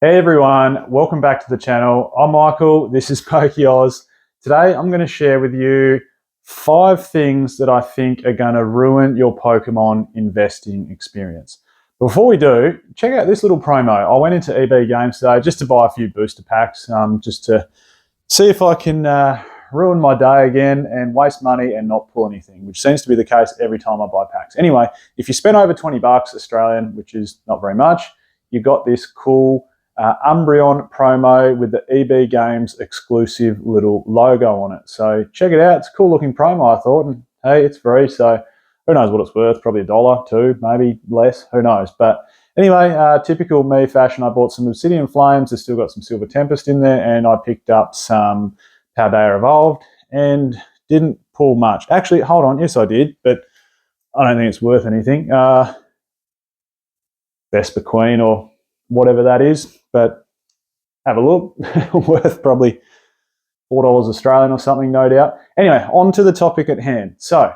Hey everyone, welcome back to the channel. I'm Michael, this is PokeOz. Today I'm going to share with you 5 things that I think are going to ruin your Pokemon investing experience. Before we do, check out this little promo. I went into EB Games today just to buy a few booster packs, just to see if I can ruin my day again and waste money and not pull anything, which seems to be the case every time I buy packs. Anyway, if you spend over 20 bucks Australian, which is not very much, you got this cool Umbreon promo with the EB Games exclusive little logo on it. So check it out. It's a cool looking promo, I thought. And hey, it's free, so who knows what it's worth? Probably $1, $2, maybe less. Who knows? But anyway, typical me fashion. I bought some Obsidian Flames. I've still got some Silver Tempest in there, and I picked up some Paldea Evolved and didn't pull much. Actually, hold on. Yes, I did, but I don't think it's worth anything. Vesper Queen or whatever that is, but have a look. Worth probably $4 Australian or something, no doubt. Anyway, on to the topic at hand. So,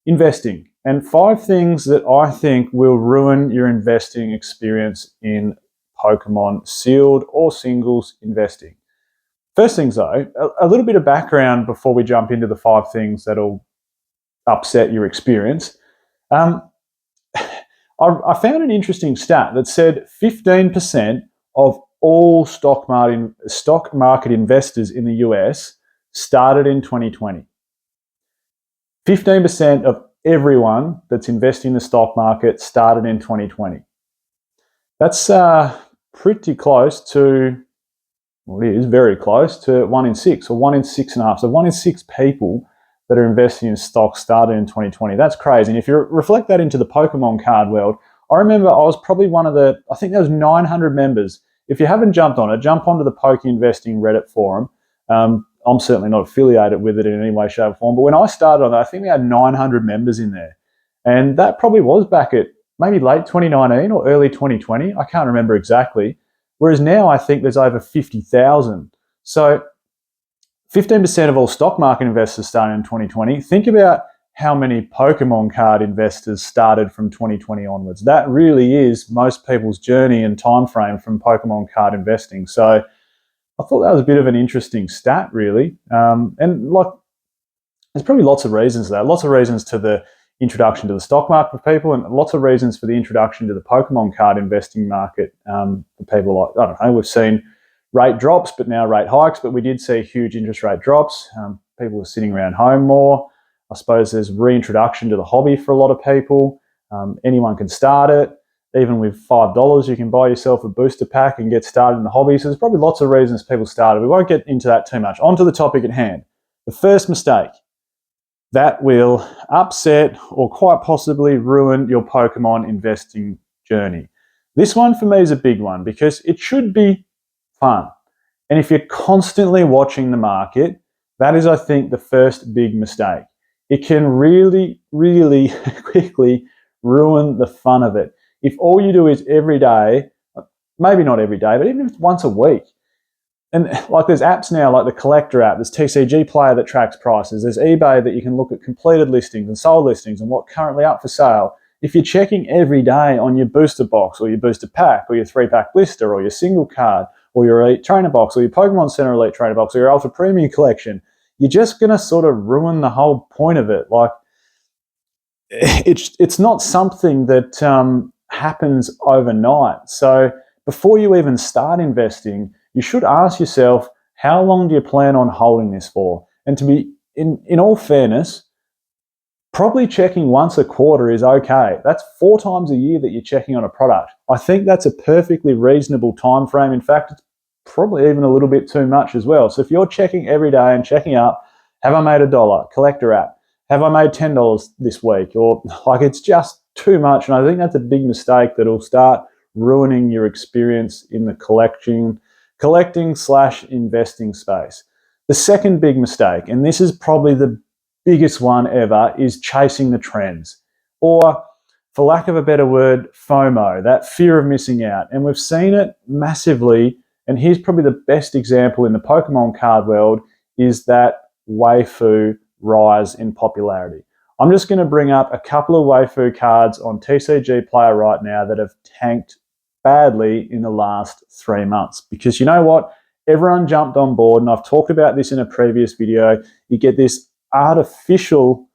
investing, and 5 things that I think will ruin your investing experience in Pokemon sealed or singles investing. First things though, a little bit of background before we jump into the 5 things that'll upset your experience. I found an interesting stat that said 15% of all stock market investors in the US started in 2020. 15% of everyone that's investing in the stock market started in 2020. That's pretty close to, well, it is very close to 1 in 6 or 1 in 6.5. So 1 in 6 people that are investing in stocks started in 2020. That's crazy. And if you reflect that into the Pokemon card world, I remember I was probably one of the, I think there was 900 members. If you haven't jumped on it, jump onto the Poke Investing Reddit forum. I'm certainly not affiliated with it in any way, shape, or form. But when I started on that, I think we had 900 members in there. And that probably was back at maybe late 2019 or early 2020. I can't remember exactly. Whereas now I think there's over 50,000. So 15% of all stock market investors started in 2020. Think about how many Pokemon card investors started from 2020 onwards. That really is most people's journey and time frame from Pokemon card investing. So I thought that was a bit of an interesting stat, really. And like, there's probably lots of reasons for that. Lots of reasons to the introduction to the stock market for people, and lots of reasons for the introduction to the Pokemon card investing market for people. Like, I don't know, we've seen rate drops, but now rate hikes. But we did see huge interest rate drops. People are sitting around home more. I suppose there's reintroduction to the hobby for a lot of people. Anyone can start it. Even with $5, you can buy yourself a booster pack and get started in the hobby. So there's probably lots of reasons people started. We won't get into that too much. On to the topic at hand. The first mistake that will upset or quite possibly ruin your Pokemon investing journey. This one for me is a big one because it should be fun. And if you're constantly watching the market, that is, I think, the first big mistake. It can really, really quickly ruin the fun of it. If all you do is every day, maybe not every day, but even if it's once a week, and like there's apps now like the Collector app, there's TCG Player that tracks prices, there's eBay that you can look at completed listings and sold listings and what's currently up for sale. If you're checking every day on your booster box or your booster pack or your 3-pack blister or your single card or your Elite Trainer box or your Pokemon Center Elite Trainer box or your Ultra Premium collection, you're just going to sort of ruin the whole point of it. Like, it's not something that happens overnight. So before you even start investing, you should ask yourself, how long do you plan on holding this for? And to be, in all fairness, probably checking once a quarter is okay. That's 4 times a year that you're checking on a product. I think that's a perfectly reasonable time frame. In fact, it's probably even a little bit too much as well. So if you're checking every day and checking up, have I made $1? Collector app. Have I made $10 this week? Or like, it's just too much. And I think that's a big mistake that'll start ruining your experience in the collecting/investing space. The second big mistake, and this is probably the biggest one ever, is chasing the trends. Or, for lack of a better word, FOMO, that fear of missing out. And we've seen it massively. And here's probably the best example in the Pokemon card world, is that waifu rise in popularity. I'm just going to bring up a couple of waifu cards on TCG Player right now that have tanked badly in the last 3 months. Because you know what? Everyone jumped on board, and I've talked about this in a previous video. You get this artificial,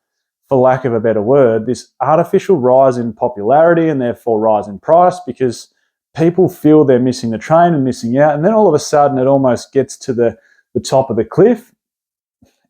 for lack of a better word, this artificial rise in popularity and therefore rise in price because people feel they're missing the train and missing out. And then all of a sudden it almost gets to the top of the cliff,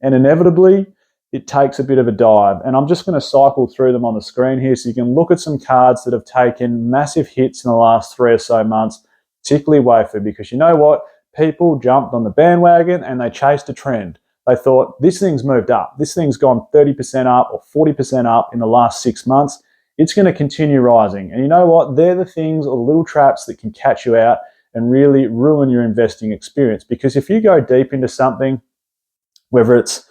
and inevitably it takes a bit of a dive. And I'm just going to cycle through them on the screen here so you can look at some cards that have taken massive hits in the last 3 or so months, particularly wafer, because you know what? People jumped on the bandwagon and they chased a trend. They thought, this thing's moved up. This thing's gone 30% up or 40% up in the last 6 months. It's going to continue rising. And you know what? They're the things or the little traps that can catch you out and really ruin your investing experience. Because if you go deep into something, whether it's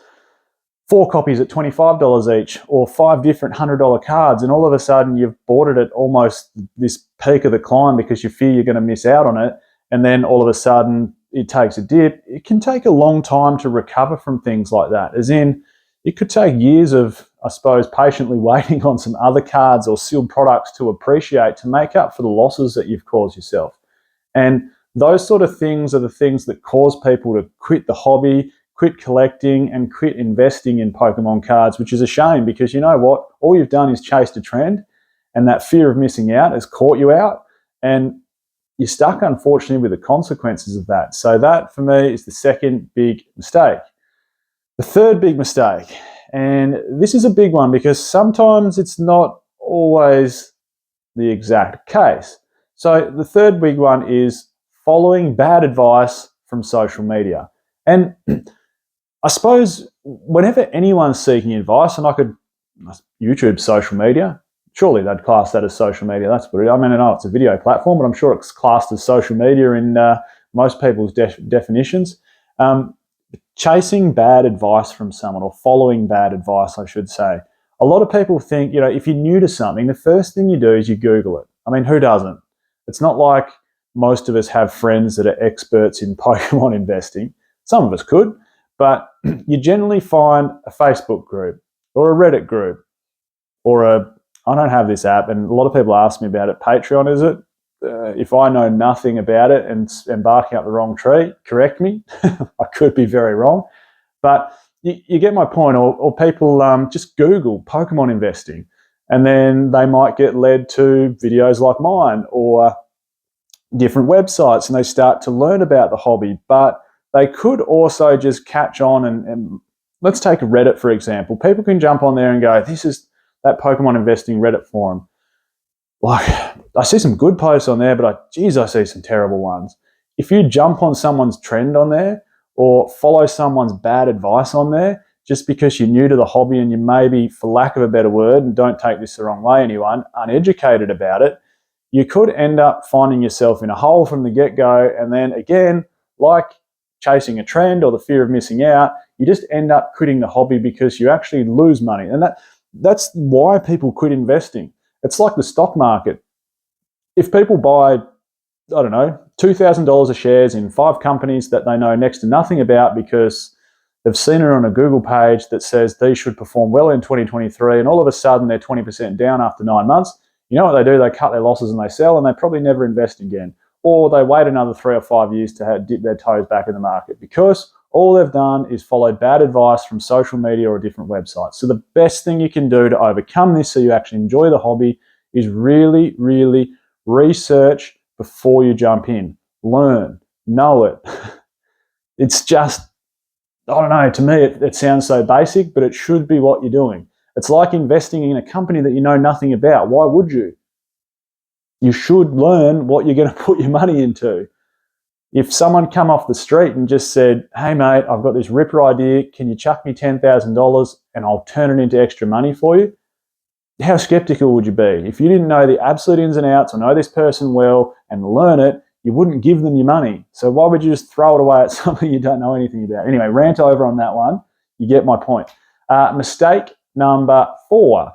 4 copies at $25 each or 5 different $100 cards, and all of a sudden you've bought it at almost this peak of the climb because you fear you're going to miss out on it, and then all of a sudden it takes a dip, it can take a long time to recover from things like that. As in, it could take years of, I suppose, patiently waiting on some other cards or sealed products to appreciate to make up for the losses that you've caused yourself. And those sort of things are the things that cause people to quit the hobby, quit collecting, and quit investing in Pokemon cards, which is a shame because you know what? All you've done is chased a trend, and that fear of missing out has caught you out, and you're stuck, unfortunately, with the consequences of that. So that, for me, is the second big mistake. The third big mistake, and this is a big one because sometimes it's not always the exact case. So the third big one is following bad advice from social media. And I suppose whenever anyone's seeking advice, and YouTube social media, surely they'd class that as social media. That's what it is. I mean, I know it's a video platform, but I'm sure it's classed as social media in most people's definitions. Chasing bad advice from someone, or following bad advice, I should say. A lot of people think, if you're new to something, the first thing you do is you Google it. I mean, who doesn't? It's not like most of us have friends that are experts in Pokemon investing. Some of us could, but you generally find a Facebook group or a Reddit group or I don't have this app, and a lot of people ask me about it. Patreon, is it? If I know nothing about it and embarking up the wrong tree, correct me. I could be very wrong. But you get my point. Or people just Google Pokemon investing, and then they might get led to videos like mine or different websites, and they start to learn about the hobby. But they could also just catch on and let's take Reddit, for example. People can jump on there and go, this is that Pokemon investing Reddit forum. Like, I see some good posts on there, but I see some terrible ones. If you jump on someone's trend on there or follow someone's bad advice on there, just because you're new to the hobby and you may be, for lack of a better word, and don't take this the wrong way, anyone, uneducated about it, you could end up finding yourself in a hole from the get-go. And then again, like chasing a trend or the fear of missing out, you just end up quitting the hobby because you actually lose money. And that's why people quit investing. It's like the stock market. If people buy, I don't know, $2,000 of shares in 5 companies that they know next to nothing about because they've seen it on a Google page that says these should perform well in 2023, and all of a sudden they're 20% down after 9 months, you know what they do? They cut their losses and they sell, and they probably never invest again. Or they wait another 3 or 5 years to dip their toes back in the market because all they've done is followed bad advice from social media or different websites. So the best thing you can do to overcome this so you actually enjoy the hobby is really, really research before you jump in. Learn, know it. It's just, I don't know, to me it sounds so basic, but it should be what you're doing. It's like investing in a company that you know nothing about. Why would you? You should learn what you're going to put your money into. If someone come off the street and just said, hey mate, I've got this ripper idea, can you chuck me $10,000 and I'll turn it into extra money for you? How skeptical would you be? If you didn't know the absolute ins and outs or know this person well and learn it, you wouldn't give them your money. So why would you just throw it away at something you don't know anything about? Anyway, rant over on that one. You get my point. Mistake number 4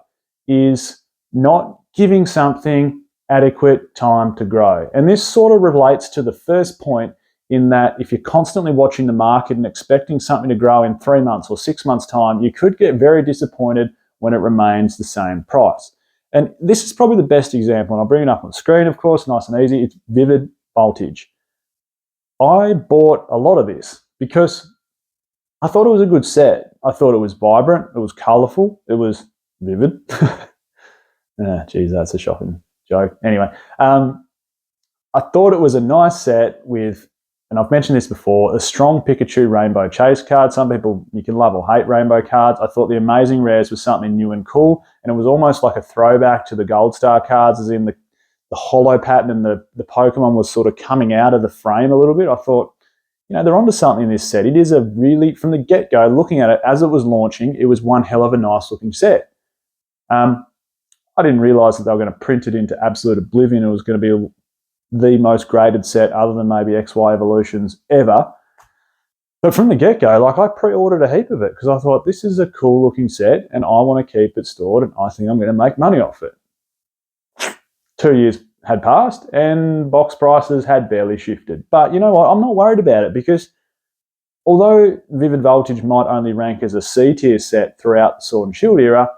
is not giving something adequate time to grow. And this sort of relates to the first point in that if you're constantly watching the market and expecting something to grow in 3 months or 6 months' time, you could get very disappointed when it remains the same price. And this is probably the best example, and I'll bring it up on the screen, of course, nice and easy. It's Vivid Voltage. I bought a lot of this because I thought it was a good set. I thought it was vibrant, it was colourful, it was vivid. Geez, that's a shocking joke. Anyway, I thought it was a nice set with, and I've mentioned this before, a strong Pikachu Rainbow Chase card. Some people, you can love or hate rainbow cards. I thought the Amazing Rares was something new and cool, and it was almost like a throwback to the Gold Star cards, as in the holo pattern and the Pokemon was sort of coming out of the frame a little bit. I thought, they're onto something in this set. It is a really, from the get-go, looking at it as it was launching, it was one hell of a nice looking set. I didn't realise that they were going to print it into absolute oblivion. It was going to be the most graded set other than maybe XY Evolutions ever. But from the get-go, I pre-ordered a heap of it because I thought this is a cool looking set and I want to keep it stored and I think I'm going to make money off it. 2 years had passed and box prices had barely shifted. But you know what? I'm not worried about it because although Vivid Voltage might only rank as a C tier set throughout the Sword and Shield era,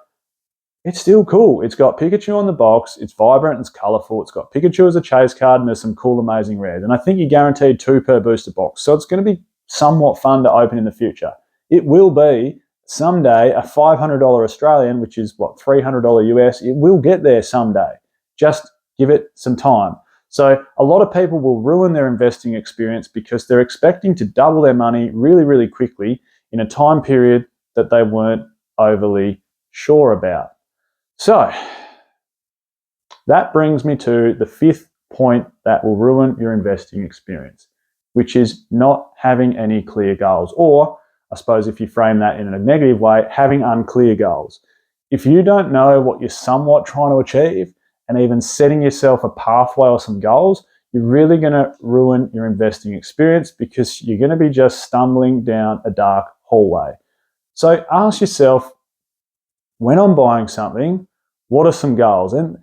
it's still cool. It's got Pikachu on the box, it's vibrant, it's colourful, it's got Pikachu as a chase card, and there's some cool Amazing Rares. And I think you're guaranteed 2 per booster box. So it's going to be somewhat fun to open in the future. It will be someday a $500 Australian, which is what, $300 US. It will get there someday. Just give it some time. So a lot of people will ruin their investing experience because they're expecting to double their money really, really quickly in a time period that they weren't overly sure about. So that brings me to the 5th point that will ruin your investing experience, which is not having any clear goals, or I suppose if you frame that in a negative way, having unclear goals. If you don't know what you're somewhat trying to achieve and even setting yourself a pathway or some goals, you're really going to ruin your investing experience because you're going to be just stumbling down a dark hallway. So ask yourself, when I'm buying something, what are some goals? And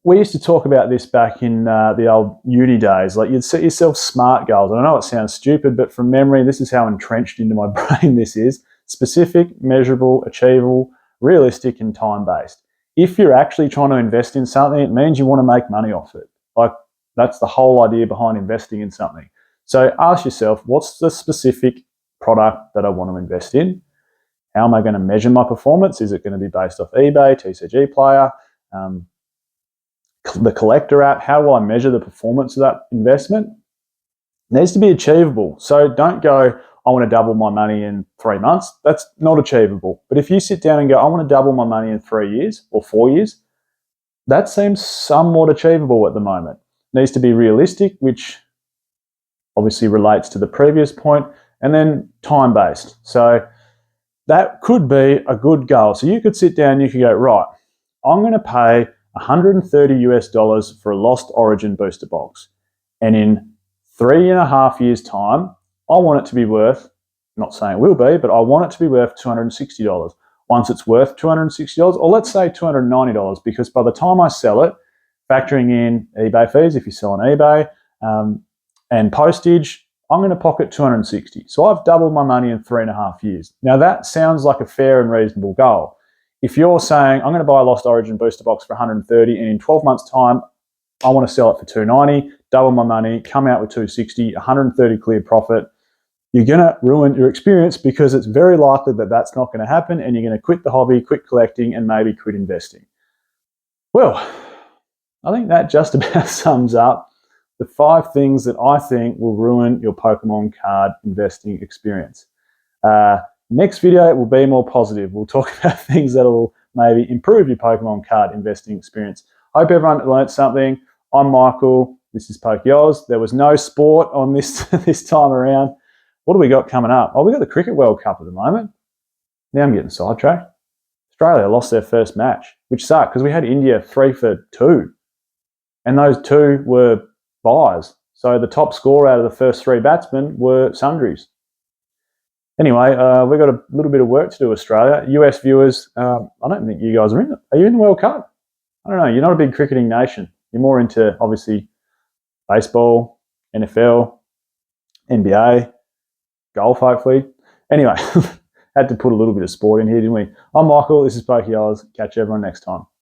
we used to talk about this back in the old uni days. You'd set yourself SMART goals. And I know it sounds stupid, but from memory, this is how entrenched into my brain this is. Specific, measurable, achievable, realistic, and time-based. If you're actually trying to invest in something, it means you want to make money off it. That's the whole idea behind investing in something. So ask yourself, what's the specific product that I want to invest in? How am I going to measure my performance? Is it going to be based off eBay, TCG Player, the Collector app? How will I measure the performance of that investment? It needs to be achievable. So don't go, I want to double my money in 3 months. That's not achievable. But if you sit down and go, I want to double my money in 3 years or 4 years, that seems somewhat achievable at the moment. It needs to be realistic, which obviously relates to the previous point, and then time-based. So that could be a good goal. So you could sit down, you could go, right, I'm going to pay $130 US for a Lost Origin booster box. And in 3.5 years' time, I want it to be worth, not saying it will be, but I want it to be worth $260. Once it's worth $260, or let's say $290, because by the time I sell it, factoring in eBay fees, if you sell on eBay, and postage, I'm going to pocket $260. So I've doubled my money in 3.5 years. Now that sounds like a fair and reasonable goal. If you're saying, I'm going to buy a Lost Origin booster box for $130 and in 12 months' time, I want to sell it for $290, double my money, come out with $260, $130 clear profit, you're going to ruin your experience because it's very likely that that's not going to happen and you're going to quit the hobby, quit collecting, and maybe quit investing. Well, I think that just about sums up the 5 things that I think will ruin your Pokemon card investing experience. Next video will be more positive. We'll talk about things that will maybe improve your Pokemon card investing experience. Hope everyone learned something. I'm Michael. This is Pokeoz. There was no sport on this time around. What do we got coming up? Oh, we got the Cricket World Cup at the moment. Now I'm getting sidetracked. Australia lost their first match, which sucked because we had India 3 for 2. And those 2 were buys. So the top score out of the first 3 batsmen were sundries. Anyway, we've got a little bit of work to do, Australia. US viewers, I don't think you guys are in it. Are you in the World Cup? I don't know. You're not a big cricketing nation. You're more into, obviously, baseball, NFL, NBA, golf, hopefully. Anyway, had to put a little bit of sport in here, didn't we? I'm Michael. This is Pokeoz. Catch everyone next time.